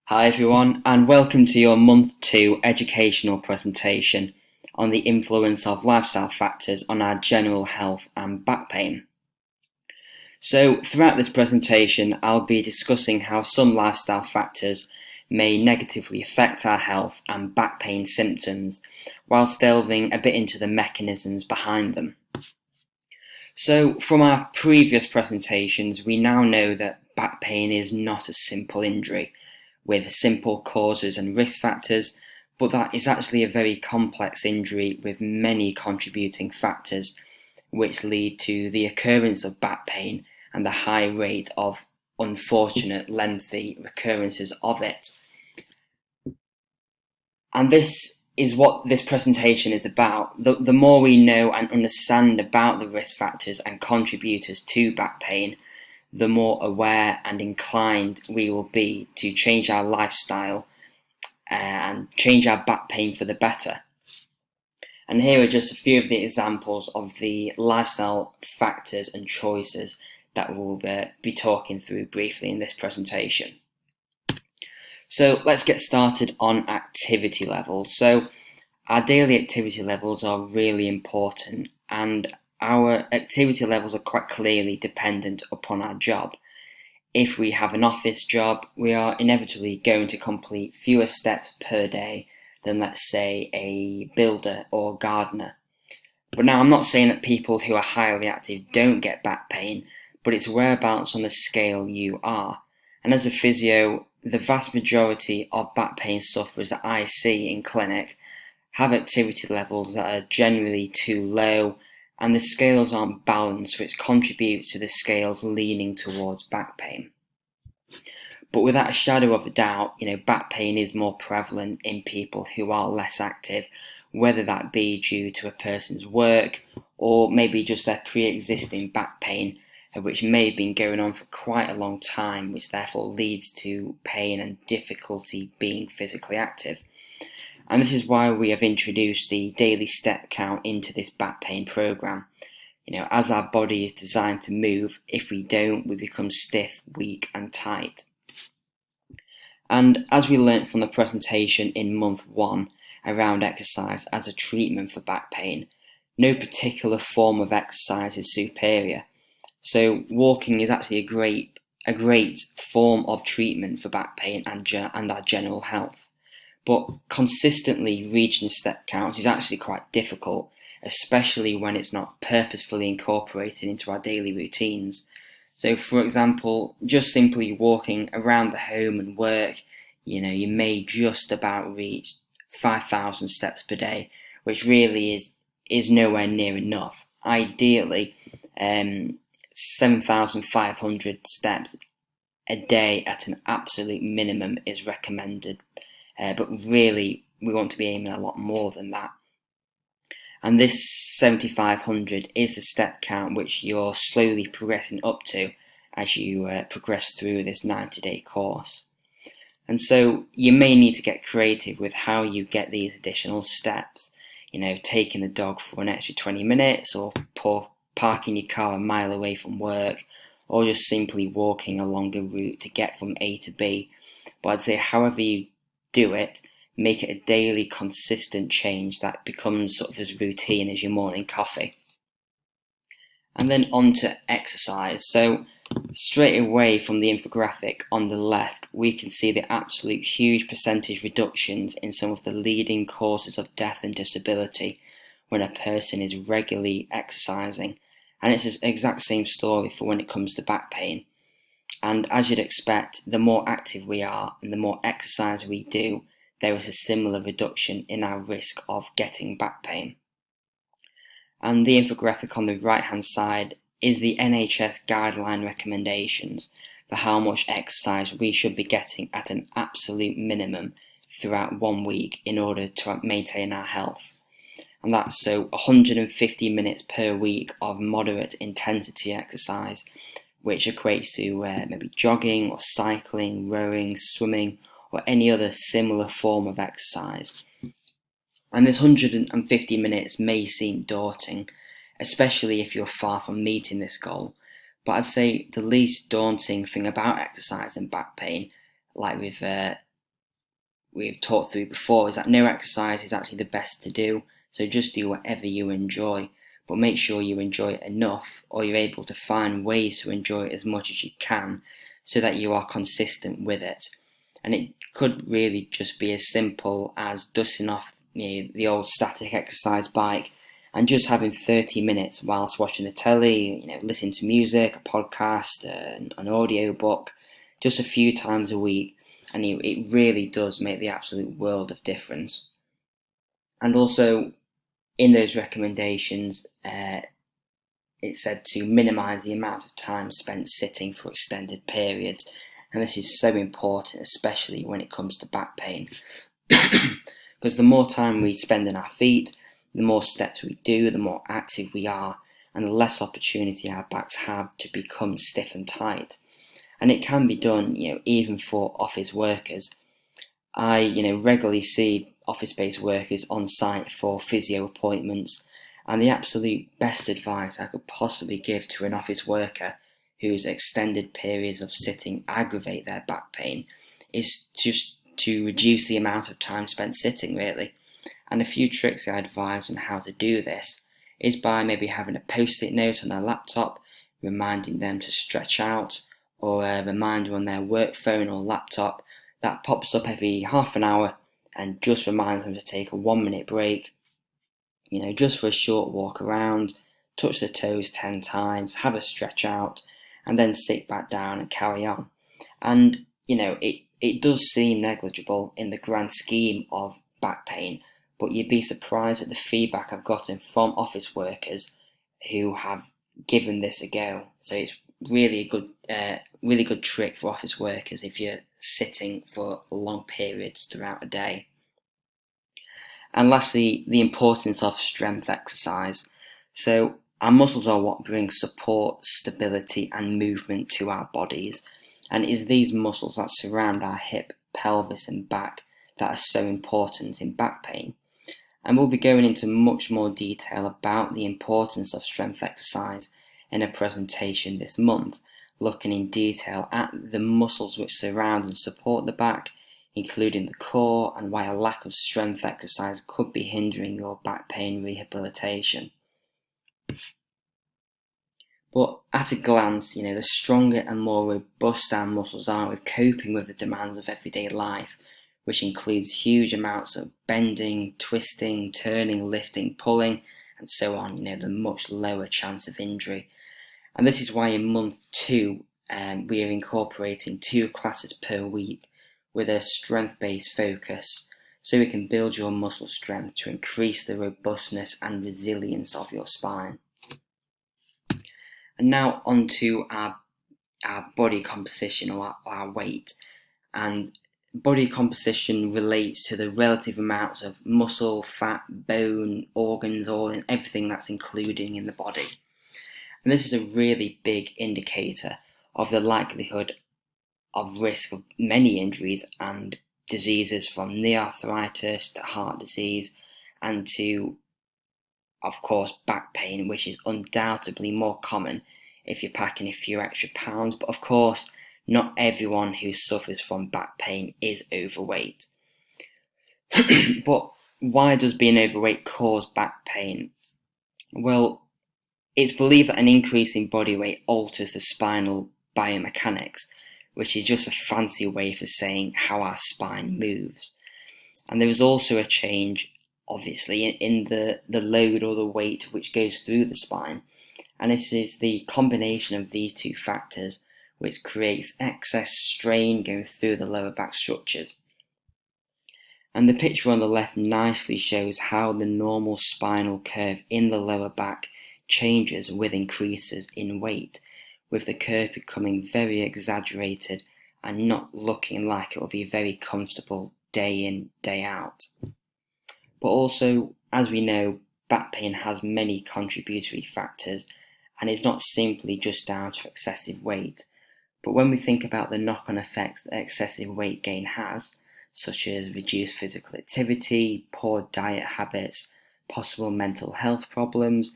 Hi everyone, and welcome to your Month 2 educational presentation on the influence of lifestyle factors on our general health and back pain. So throughout this presentation, I'll be discussing how some lifestyle factors may negatively affect our health and back pain symptoms, whilst delving a bit into the mechanisms behind them. So from our previous presentations, we now know that back pain is not a simple injury with simple causes and risk factors, but that is actually a very complex injury with many contributing factors which lead to the occurrence of back pain and the high rate of unfortunate lengthy recurrences of it. And this is what this presentation is about. The more we know and understand about the risk factors and contributors to back pain, the more aware and inclined we will be to change our lifestyle and change our back pain for the better. And here are just a few of the examples of the lifestyle factors and choices that we'll be talking through briefly in this presentation. So let's get started on activity levels. So our daily activity levels are really important, and our activity levels are quite clearly dependent upon our job. If we have an office job, we are inevitably going to complete fewer steps per day than, let's say, a builder or gardener. But now I'm not saying that people who are highly active don't get back pain, but it's whereabouts on the scale you are. And as a physio, the vast majority of back pain sufferers that I see in clinic have activity levels that are generally too low, and the scales aren't balanced, which contributes to the scales leaning towards back pain. But without a shadow of a doubt, back pain is more prevalent in people who are less active, whether that be due to a person's work or maybe just their pre-existing back pain, which may have been going on for quite a long time, which therefore leads to pain and difficulty being physically active. And this is why we have introduced the daily step count into this back pain program. As our body is designed to move, if we don't, we become stiff, weak, and tight. And as we learnt from the presentation in month 1 around exercise as a treatment for back pain, no particular form of exercise is superior. So walking is actually a great form of treatment for back pain and our general health. But consistently reaching step counts is actually quite difficult, especially when it's not purposefully incorporated into our daily routines. So for example, just simply walking around the home and work, you may just about reach 5,000 steps per day, which really is nowhere near enough. Ideally, 7,500 steps a day at an absolute minimum is recommended. But really, we want to be aiming a lot more than that. And this 7,500 is the step count which you're slowly progressing up to as you progress through this 90-day course. And so you may need to get creative with how you get these additional steps. Taking the dog for an extra 20 minutes, or parking your car a mile away from work, or just simply walking a longer route to get from A to B. But I'd say however you do it, make it a daily consistent change that becomes sort of as routine as your morning coffee. And then on to exercise. So straight away from the infographic on the left, we can see the absolute huge percentage reductions in some of the leading causes of death and disability when a person is regularly exercising. And it's the exact same story for when it comes to back pain. And as you'd expect, the more active we are and the more exercise we do, there is a similar reduction in our risk of getting back pain. And the infographic on the right hand side is the NHS guideline recommendations for how much exercise we should be getting at an absolute minimum throughout 1 week in order to maintain our health. And that's so 150 minutes per week of moderate intensity exercise, which equates to maybe jogging or cycling, rowing, swimming, or any other similar form of exercise. And this 150 minutes may seem daunting, especially if you're far from meeting this goal. But I'd say the least daunting thing about exercise and back pain, like with we've talked through before, is that no exercise is actually the best to do. So just do whatever you enjoy, but make sure you enjoy it enough, or you're able to find ways to enjoy it as much as you can, so that you are consistent with it. And it could really just be as simple as dusting off the old static exercise bike and just having 30 minutes whilst watching the telly, listening to music, a podcast, an audio book, just a few times a week. And it really does make the absolute world of difference. And also, in those recommendations, it said to minimise the amount of time spent sitting for extended periods. And this is so important, especially when it comes to back pain. Because the more time we spend on our feet, the more steps we do, the more active we are, and the less opportunity our backs have to become stiff and tight. And it can be done, even for office workers. I, regularly see office-based workers on site for physio appointments, and the absolute best advice I could possibly give to an office worker whose extended periods of sitting aggravate their back pain is just to reduce the amount of time spent sitting, really. And a few tricks I advise on how to do this is by maybe having a post-it note on their laptop reminding them to stretch out, or a reminder on their work phone or laptop that pops up every half an hour and just reminds them to take a 1-minute break, just for a short walk around, touch the toes 10 times, have a stretch out, and then sit back down and carry on. And, it does seem negligible in the grand scheme of back pain, but you'd be surprised at the feedback I've gotten from office workers who have given this a go. So it's really a good trick for office workers if you're sitting for long periods throughout a day. And lastly, the importance of strength exercise. So our muscles are what bring support, stability, and movement to our bodies. And it is these muscles that surround our hip, pelvis, and back that are so important in back pain. And we'll be going into much more detail about the importance of strength exercise in a presentation this month, looking in detail at the muscles which surround and support the back, including the core, and why a lack of strength exercise could be hindering your back pain rehabilitation. But at a glance, the stronger and more robust our muscles are with coping with the demands of everyday life, which includes huge amounts of bending, twisting, turning, lifting, pulling, and so on, the much lower chance of injury. And this is why in month 2, we are incorporating 2 classes per week with a strength-based focus, so we can build your muscle strength to increase the robustness and resilience of your spine. And now on to our body composition, or our weight. And body composition relates to the relative amounts of muscle, fat, bone, organs, and everything that's included in the body. And this is a really big indicator of the likelihood of risk of many injuries and diseases, from knee arthritis to heart disease, and to, of course, back pain, which is undoubtedly more common if you're packing a few extra pounds. But of course, not everyone who suffers from back pain is overweight. But why does being overweight cause back pain? Well, it's believed that an increase in body weight alters the spinal biomechanics, which is just a fancy way for saying how our spine moves. And there is also a change, obviously, in the load or the weight which goes through the spine. And this is the combination of these 2 factors which creates excess strain going through the lower back structures. And the picture on the left nicely shows how the normal spinal curve in the lower back changes with increases in weight, with the curve becoming very exaggerated and not looking like it'll be very comfortable day in, day out. But also, as we know, back pain has many contributory factors, and it's not simply just down to excessive weight. But when we think about the knock-on effects that excessive weight gain has, such as reduced physical activity, poor diet habits, possible mental health problems,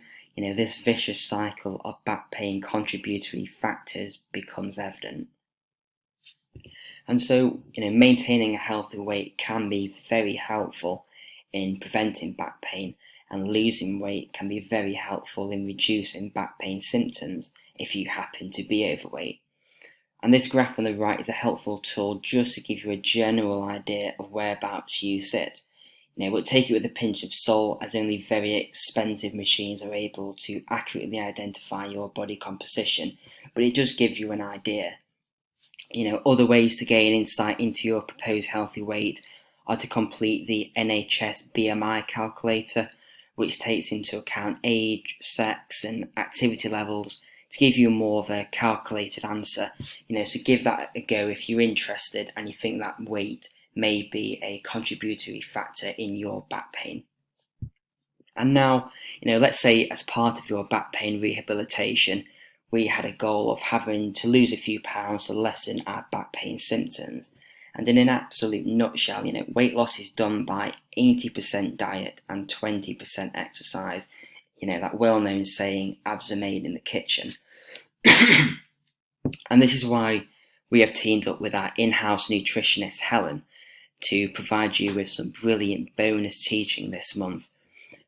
this vicious cycle of back pain contributory factors becomes evident. And so, maintaining a healthy weight can be very helpful in preventing back pain, and losing weight can be very helpful in reducing back pain symptoms if you happen to be overweight. And this graph on the right is a helpful tool just to give you a general idea of whereabouts you sit. But take it with a pinch of salt, as only very expensive machines are able to accurately identify your body composition, but it does give you an idea. Other ways to gain insight into your proposed healthy weight are to complete the NHS BMI calculator, which takes into account age, sex, and activity levels to give you more of a calculated answer. So give that a go if you're interested and you think that weight may be a contributory factor in your back pain. And now, let's say as part of your back pain rehabilitation, we had a goal of having to lose a few pounds to lessen our back pain symptoms. And in an absolute nutshell, weight loss is done by 80% diet and 20% exercise. That well-known saying, abs are made in the kitchen. And this is why we have teamed up with our in-house nutritionist, Helen, to provide you with some brilliant bonus teaching this month,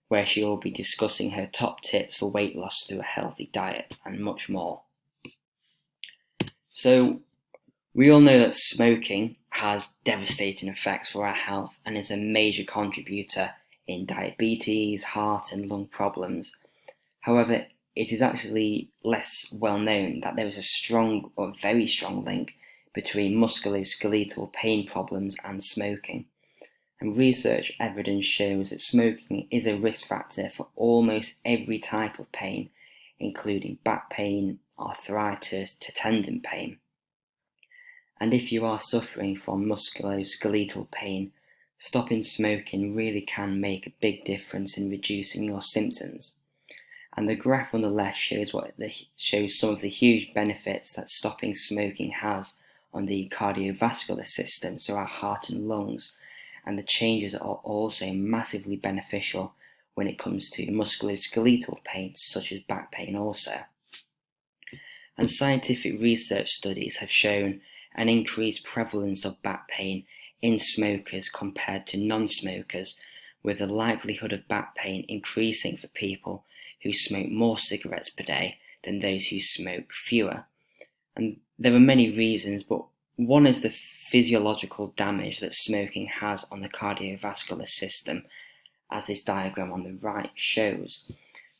where she will be discussing her top tips for weight loss through a healthy diet and much more. So, we all know that smoking has devastating effects for our health and is a major contributor in diabetes, heart and lung problems. However, it is actually less well known that there is a strong or very strong link between musculoskeletal pain problems and smoking. And research evidence shows that smoking is a risk factor for almost every type of pain, including back pain, arthritis to tendon pain. And if you are suffering from musculoskeletal pain, stopping smoking really can make a big difference in reducing your symptoms. And the graph on the left shows some of the huge benefits that stopping smoking has on the cardiovascular system, so our heart and lungs. And the changes are also massively beneficial when it comes to musculoskeletal pain, such as back pain also. And scientific research studies have shown an increased prevalence of back pain in smokers compared to non-smokers, with the likelihood of back pain increasing for people who smoke more cigarettes per day than those who smoke fewer. And there are many reasons, but one is the physiological damage that smoking has on the cardiovascular system, as this diagram on the right shows.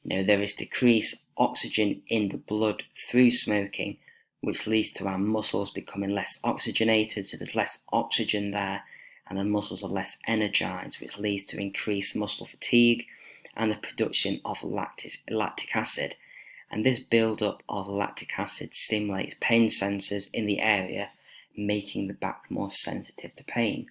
There is decreased oxygen in the blood through smoking, which leads to our muscles becoming less oxygenated, so there's less oxygen there, and the muscles are less energized, which leads to increased muscle fatigue and the production of lactic acid. And this buildup of lactic acid stimulates pain sensors in the area, making the back more sensitive to pain.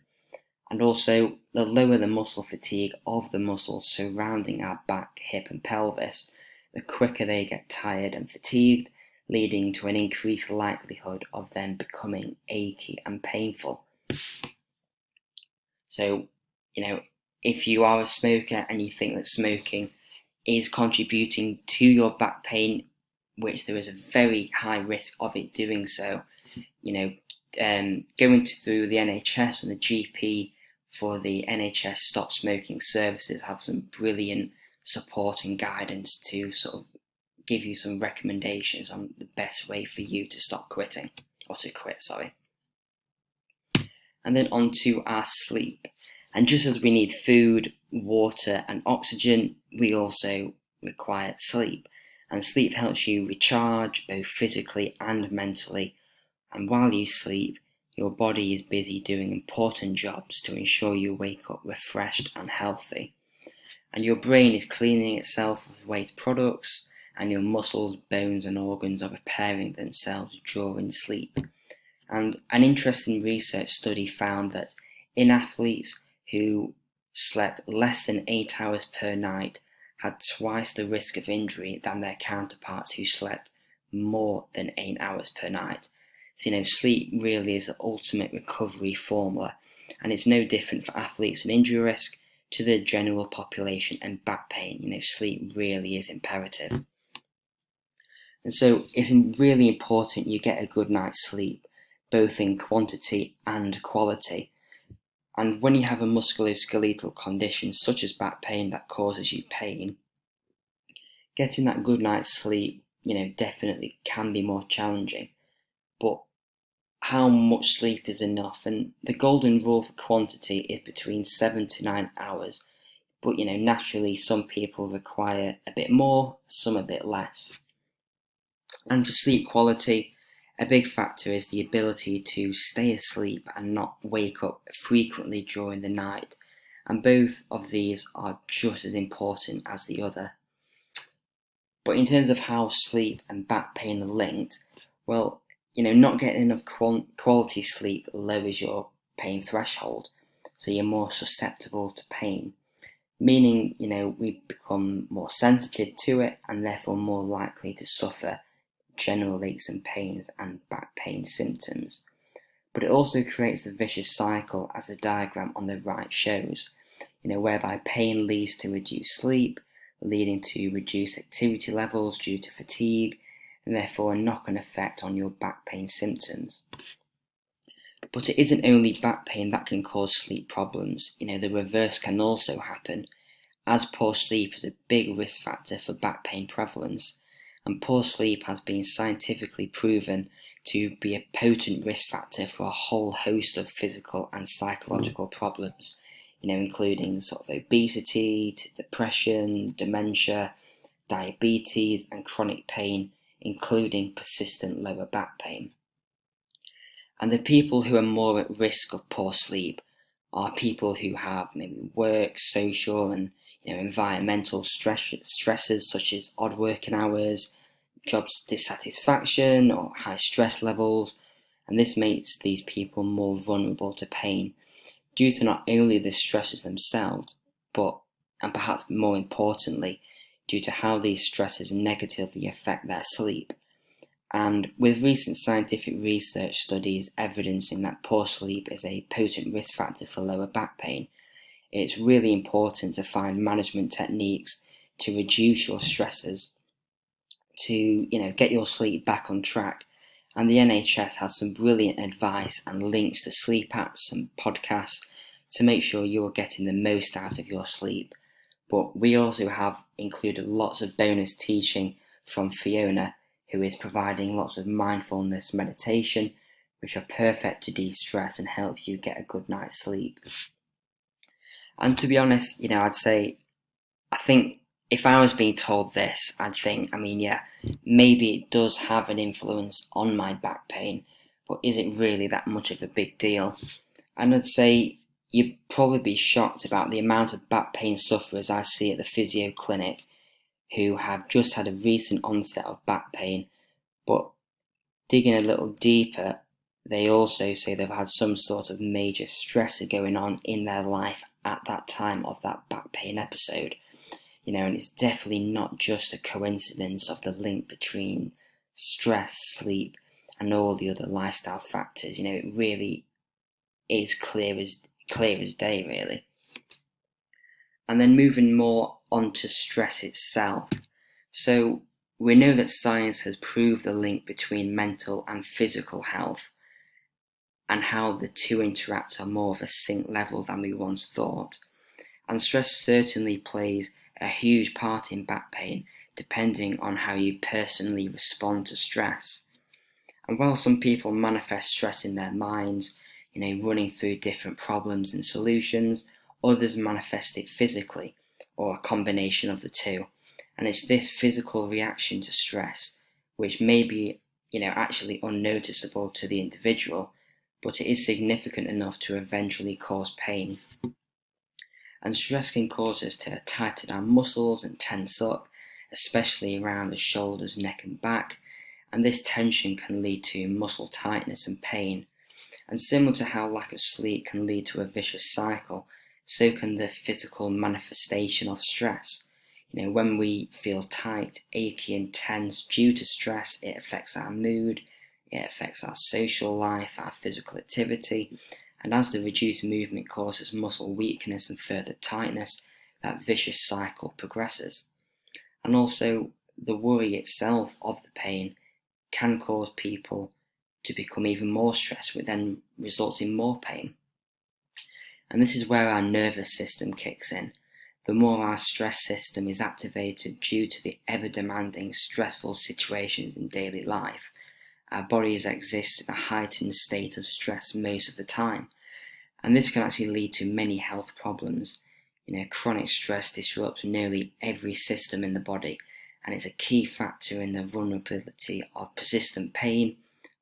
And also, the lower the muscle fatigue of the muscles surrounding our back, hip and pelvis, the quicker they get tired and fatigued, leading to an increased likelihood of them becoming achy and painful. So, if you are a smoker and you think that smoking is contributing to your back pain, which there is a very high risk of it doing so, going through the NHS and the GP for the NHS Stop Smoking services have some brilliant support and guidance to sort of give you some recommendations on the best way for you to stop quitting, or to quit, sorry. And then on to our sleep. And just as we need food, water and oxygen, we also require sleep. And sleep helps you recharge both physically and mentally. And while you sleep, your body is busy doing important jobs to ensure you wake up refreshed and healthy. And your brain is cleaning itself of waste products, and your muscles, bones and organs are repairing themselves during sleep. And an interesting research study found that in athletes who slept less than 8 hours per night had twice the risk of injury than their counterparts who slept more than 8 hours per night. So, sleep really is the ultimate recovery formula, and it's no different for athletes and injury risk to the general population and back pain. Sleep really is imperative. And so it's really important you get a good night's sleep, both in quantity and quality. And when you have a musculoskeletal condition such as back pain that causes you pain, getting that good night's sleep, definitely can be more challenging. But how much sleep is enough? And the golden rule for quantity is between 7 to 9 hours. But naturally, some people require a bit more, some a bit less. And for sleep quality, a big factor is the ability to stay asleep and not wake up frequently during the night. And both of these are just as important as the other. But in terms of how sleep and back pain are linked, well, not getting enough quality sleep lowers your pain threshold, so you're more susceptible to pain, meaning, we become more sensitive to it and therefore more likely to suffer general aches and pains and back pain symptoms. But it also creates a vicious cycle, as the diagram on the right shows, whereby pain leads to reduced sleep, leading to reduced activity levels due to fatigue, and therefore a knock-on effect on your back pain symptoms. But it isn't only back pain that can cause sleep problems. The reverse can also happen, as poor sleep is a big risk factor for back pain prevalence, and poor sleep has been scientifically proven to be a potent risk factor for a whole host of physical and psychological problems, including sort of obesity, to depression, dementia, diabetes, and chronic pain, including persistent lower back pain. And the people who are more at risk of poor sleep are people who have maybe work, social, and environmental stresses such as odd working hours, job dissatisfaction, or high stress levels. And this makes these people more vulnerable to pain due to not only the stresses themselves, but, and perhaps more importantly, due to how these stresses negatively affect their sleep. And with recent scientific research studies evidencing that poor sleep is a potent risk factor for lower back pain, it's really important to find management techniques to reduce your stresses, to get your sleep back on track. And the NHS has some brilliant advice and links to sleep apps and podcasts to make sure you are getting the most out of your sleep. But we also have included lots of bonus teaching from Fiona, who is providing lots of mindfulness meditation, which are perfect to de-stress and help you get a good night's sleep. And to be honest, I think if I was being told this, I'd think, maybe it does have an influence on my back pain, but is it really that much of a big deal? And I'd say you'd probably be shocked about the amount of back pain sufferers I see at the physio clinic who have just had a recent onset of back pain, but digging a little deeper, they also say they've had some sort of major stressor going on in their life at that time of that back pain episode. And it's definitely not just a coincidence of the link between stress, sleep, and all the other lifestyle factors. It really is clear as day, really. And then moving more on to stress itself. So we know that science has proved the link between mental and physical health, and how the two interact on more of a sync level than we once thought. And stress certainly plays a huge part in back pain, depending on how you personally respond to stress. And while some people manifest stress in their minds, running through different problems and solutions, others manifest it physically, or a combination of the two. And it's this physical reaction to stress, which may be, actually unnoticeable to the individual, but it is significant enough to eventually cause pain. And stress can cause us to tighten our muscles and tense up, especially around the shoulders, neck and back, and this tension can lead to muscle tightness and pain. And similar to how lack of sleep can lead to a vicious cycle, so can the physical manifestation of stress. When we feel tight, achy and tense due to stress, it affects our mood, it affects our social life, our physical activity, and as the reduced movement causes muscle weakness and further tightness, that vicious cycle progresses. And also, the worry itself of the pain can cause people to become even more stressed, which then results in more pain. And this is where our nervous system kicks in. The more our stress system is activated due to the ever-demanding, stressful situations in daily life, our bodies exist in a heightened state of stress most of the time. And this can actually lead to many health problems. Chronic stress disrupts nearly every system in the body, and it's a key factor in the vulnerability of persistent pain,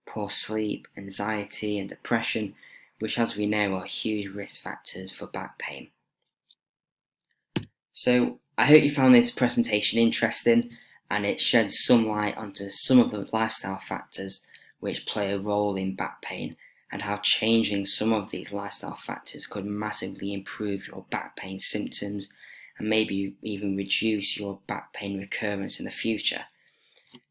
poor sleep, anxiety, and depression, which, as we know, are huge risk factors for back pain. So I hope you found this presentation interesting, and it sheds some light onto some of the lifestyle factors which play a role in back pain, and how changing some of these lifestyle factors could massively improve your back pain symptoms and maybe even reduce your back pain recurrence in the future.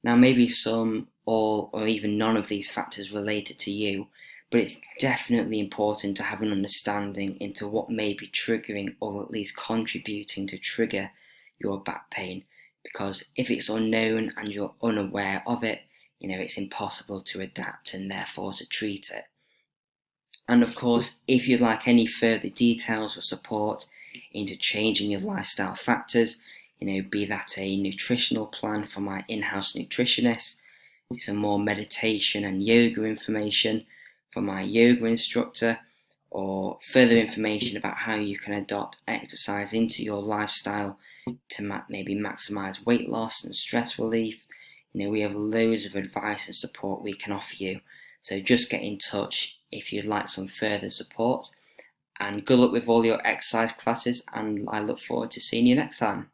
Now, maybe some, all, or even none of these factors related to you, but it's definitely important to have an understanding into what may be triggering or at least contributing to trigger your back pain, because if it's unknown and you're unaware of it, it's impossible to adapt and therefore to treat it. And of course, if you'd like any further details or support into changing your lifestyle factors, be that a nutritional plan from my in-house nutritionist, some more meditation and yoga information from my yoga instructor, or further information about how you can adopt exercise into your lifestyle to maybe maximize weight loss and stress relief, we have loads of advice and support we can offer you. So just get in touch if you'd like some further support, and good luck with all your exercise classes, and I look forward to seeing you next time.